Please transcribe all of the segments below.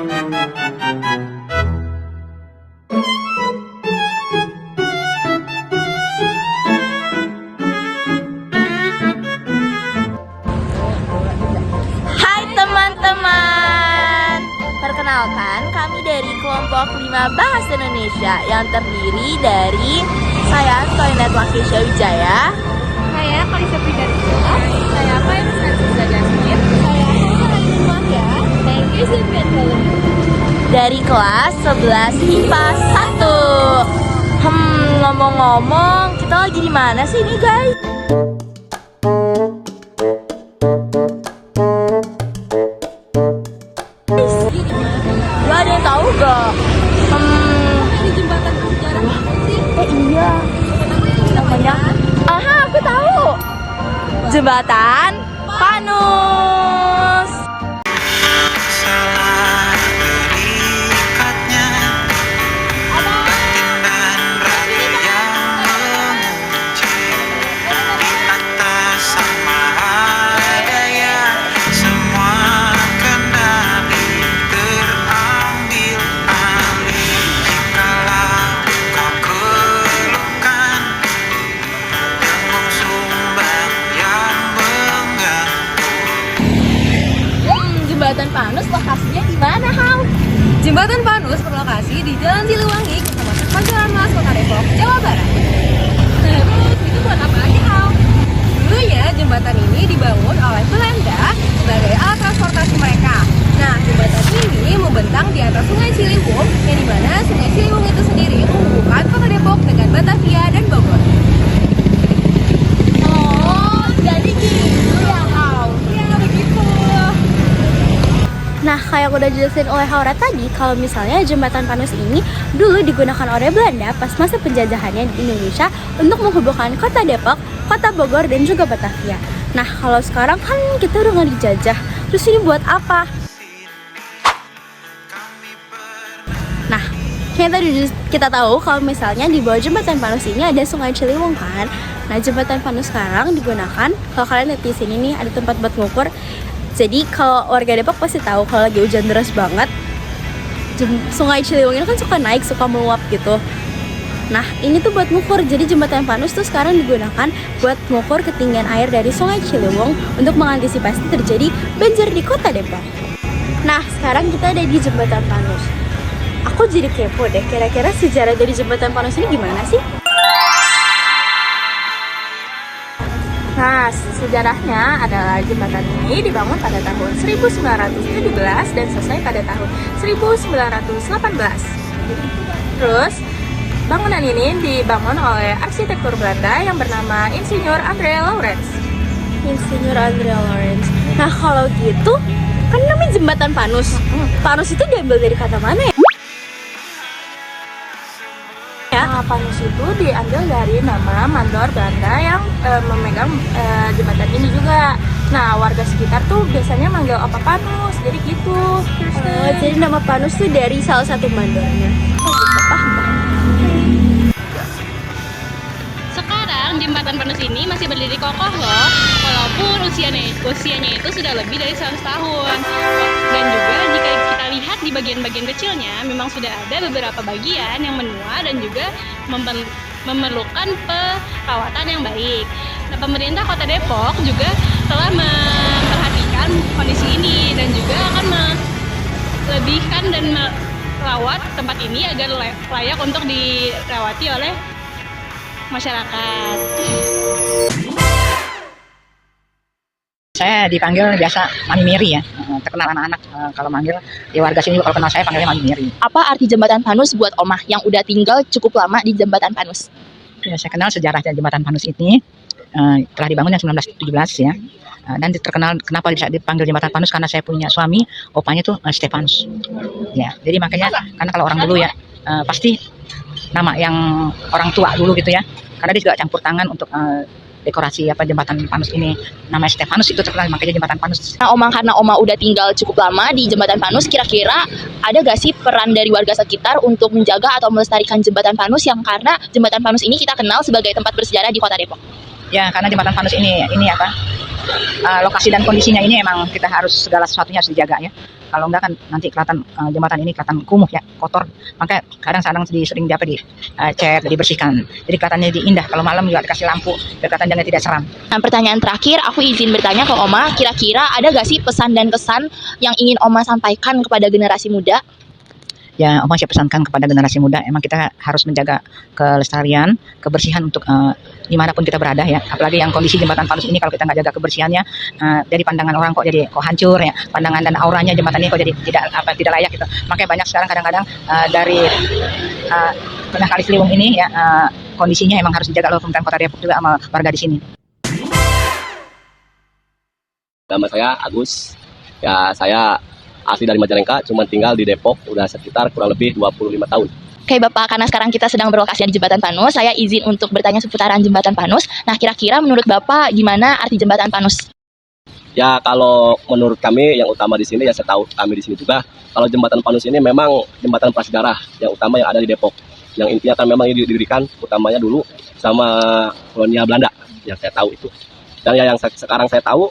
Hai teman-teman, perkenalkan kami dari kelompok 5 Bahasa Indonesia yang terdiri dari saya Toinet Wakisha Wijaya, Saya Kalisa Pridarsila. saya Fairusan Siza Jasmine, Saya Fauzan Aidin Wahya. thank you Sylvian dari kelas 11 IPA 1. Ngomong-ngomong, kita lagi di mana sih nih guys? Gak ada yang tahu gak? Di jembatan sejarah apa sih? Iya. Namanya? Aha, aku tahu. Jembatan Panus. Salah berikatnya batin dan rapi yang mengunci di atas sama daya semua kendali terambil alih jikalau kau keluhkan tanggung sumbang yang mengganggu. Jembatan Panus lokasinya di mana, Hal? Jembatan Panus berlokasi di Jalan Siliwangi, Kecamatan Pancoran Mas, Kota Depok, Jawa Barat. Terus itu buat apa aja, Hal? Dulunya jembatan ini dibangun oleh Belanda sebagai alat transportasi mereka. Nah, jembatan ini membentang di atas Sungai Ciliwung, yang dimana Sungai Ciliwung itu sendiri menghubungkan Kota Depok dengan Batavia dan Bogor. Oh, jadi gitu ya, Hal? Ya, begitu. Nah, kayak udah jelasin oleh Haura tadi, kalau misalnya jembatan Panus ini dulu digunakan oleh Belanda pas masa penjajahannya di Indonesia untuk menghubungkan kota Depok, kota Bogor, dan juga Batavia. Nah, kalau sekarang kan kita udah nggak dijajah, terus ini buat apa? Nah, kayak tadi kita tahu kalau misalnya di bawah jembatan Panus ini ada Sungai Ciliwung kan. Nah, jembatan Panus sekarang digunakan, kalau kalian lihat di sini nih ada tempat buat ngukur. Jadi kalau warga Depok pasti tahu kalau lagi hujan deras banget, Sungai Ciliwung ini kan suka naik, suka meluap gitu. Nah, ini tuh buat ngukur. Jadi jembatan Panus tuh sekarang digunakan buat ngukur ketinggian air dari Sungai Ciliwung untuk mengantisipasi terjadi banjir di kota Depok. Nah, sekarang kita ada di jembatan Panus. Aku jadi kepo deh, kira-kira sejarah dari jembatan Panus ini gimana sih? Nah, sejarahnya adalah jembatan ini dibangun pada tahun 1917 dan selesai pada tahun 1918. Terus, bangunan ini dibangun oleh arsitektur Belanda yang bernama Insinyur Andre Lawrence. Insinyur Andre Lawrence. Nah, kalau gitu, kan namanya jembatan Panus. Panus itu diambil dari kata mana ya? Nah, Panus itu diambil dari nama mandor Belanda yang memegang jembatan ini juga. Nah, warga sekitar tuh biasanya manggil apa Panus, jadi gitu. Jadi nama Panus tuh dari salah satu mandornya. Oh, gitu, paham. Sekarang jembatan Panus ini masih berdiri kokoh loh, walaupun usianya itu sudah lebih dari 100 tahun. Dan juga jika kita lihat di bagian-bagian kecilnya, memang sudah ada beberapa bagian yang menua dan juga memerlukan perawatan yang baik. Nah, pemerintah Kota Depok juga telah memperhatikan kondisi ini dan juga akan melebihkan dan merawat tempat ini agar layak untuk dirawati oleh masyarakat. Saya dipanggil biasa Mami Miri ya, terkenal anak-anak kalau manggil di warga sini kalau kenal saya panggilnya Mami Miri. Apa arti jembatan Panus buat Omah yang udah tinggal cukup lama di jembatan Panus? Ya, saya kenal sejarah jembatan Panus ini telah dibangun yang 1917 ya. Dan terkenal kenapa bisa dipanggil jembatan Panus karena saya punya suami, opanya tuh Stefanus. Ya, jadi makanya karena kalau orang dulu ya pasti nama yang orang tua dulu gitu ya. Karena dia juga campur tangan untuk dekorasi jembatan Panus ini, namanya Stefanus itu terkenal makanya jembatan Panus. Nah, Oma, karena Oma udah tinggal cukup lama di jembatan Panus, kira-kira ada gak sih peran dari warga sekitar untuk menjaga atau melestarikan jembatan Panus yang karena jembatan Panus ini kita kenal sebagai tempat bersejarah di Kota Depok? Ya, karena jembatan Panus ini lokasi dan kondisinya ini emang kita harus segala sesuatunya harus dijaga ya. Kalau enggak kan nanti kelihatan jembatan ini kelihatan kumuh ya, kotor. Makanya kadang-kadang sering cat, dibersihkan. Jadi kelihatannya jadi indah. Kalau malam juga dikasih lampu, biar kelihatannya tidak seram. Nah, pertanyaan terakhir, aku izin bertanya ke Oma, kira-kira ada gak sih pesan dan kesan yang ingin Oma sampaikan kepada generasi muda? Ya, Oma saya pesankan kepada generasi muda, emang kita harus menjaga kelestarian, kebersihan untuk dimanapun kita berada ya. Apalagi yang kondisi jembatan Panus ini kalau kita nggak jaga kebersihannya, dari pandangan orang kok hancur ya. Pandangan dan auranya jembatan ini kok jadi tidak layak gitu. Makanya banyak sekarang kadang-kadang dari Tengah Kali Ciliwung ini ya, kondisinya emang harus dijaga oleh pemerintah Kota Depok juga sama warga di sini. Nama saya Agus. Ya, saya asli dari Majalengka, cuma tinggal di Depok udah sekitar kurang lebih 25 tahun. Oke Bapak, karena sekarang kita sedang berlokasi di Jembatan Panus, saya izin untuk bertanya seputaran Jembatan Panus. Nah, kira-kira menurut Bapak gimana arti Jembatan Panus? Ya, kalau menurut kami yang utama di sini, ya saya tahu kami di sini juga, kalau Jembatan Panus ini memang jembatan prasejarah yang utama yang ada di Depok. Yang intinya kan memang ini didirikan utamanya dulu sama kolonial Belanda, yang saya tahu itu. Dan yang sekarang saya tahu,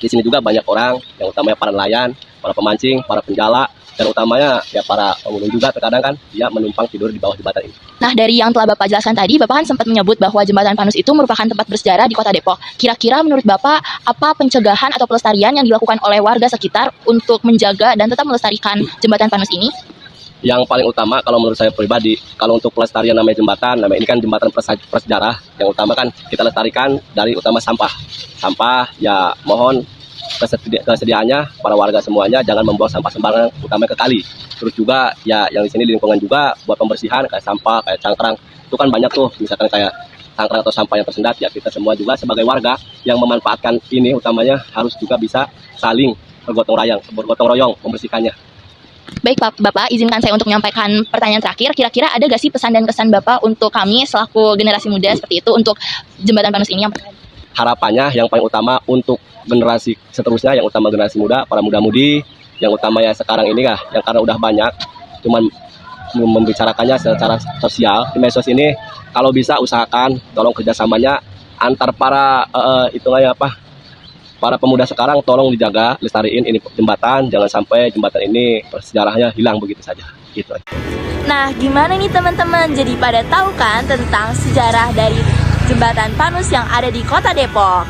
di sini juga banyak orang, yang utamanya para nelayan, para pemancing, para penjala, dan utamanya ya para pengunjung juga terkadang kan dia menumpang tidur di bawah jembatan ini. Nah, dari yang telah Bapak jelaskan tadi, Bapak kan sempat menyebut bahwa Jembatan Panus itu merupakan tempat bersejarah di Kota Depok. Kira-kira menurut Bapak, apa pencegahan atau pelestarian yang dilakukan oleh warga sekitar untuk menjaga dan tetap melestarikan Jembatan Panus ini? Yang paling utama kalau menurut saya pribadi, kalau untuk pelestarian namanya jembatan, namanya ini kan jembatan prasejarah, yang utama kan kita lestarikan dari utama sampah. Sampah ya mohon kesediaannya para warga semuanya jangan membuang sampah sembarangan, utamanya ke kali. Terus juga ya yang di sini di lingkungan juga buat pembersihan kayak sampah, kayak cangkrang, itu kan banyak tuh, misalkan kayak cangkrang atau sampah yang tersendat, ya kita semua juga sebagai warga yang memanfaatkan ini utamanya harus juga bisa saling bergotong royong membersihkannya. Baik Bapak, izinkan saya untuk menyampaikan pertanyaan terakhir. Kira-kira ada gak sih pesan dan kesan Bapak untuk kami selaku generasi muda seperti itu untuk Jembatan Panus ini? Harapannya yang paling utama untuk generasi seterusnya, yang utama generasi muda, para muda-mudi, yang utama ya sekarang ini kah, yang karena udah banyak, cuman membicarakannya secara sosial di medsos ini, kalau bisa usahakan tolong kerjasamanya antar para para pemuda sekarang, tolong dijaga, lestariin ini jembatan, jangan sampai jembatan ini sejarahnya hilang begitu saja. Gitu. Nah, gimana nih teman-teman? Jadi pada tahu kan tentang sejarah dari Jembatan Panus yang ada di Kota Depok?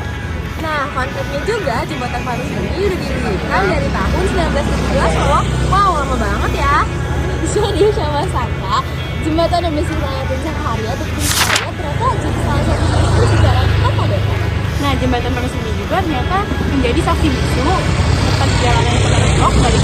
Nah, konsepnya juga Jembatan Panus ini udah didirikan dari tahun 1917 loh. Wow, lama banget ya. Jadi sama sangka jembatan yang masih melewati sehari atau saya ternyata jadi salah satu simbol sejarah Kota Depok. Nah, Jembatan Panus ini juga ternyata menjadi saksi bisu perjalanan Kota Depok dari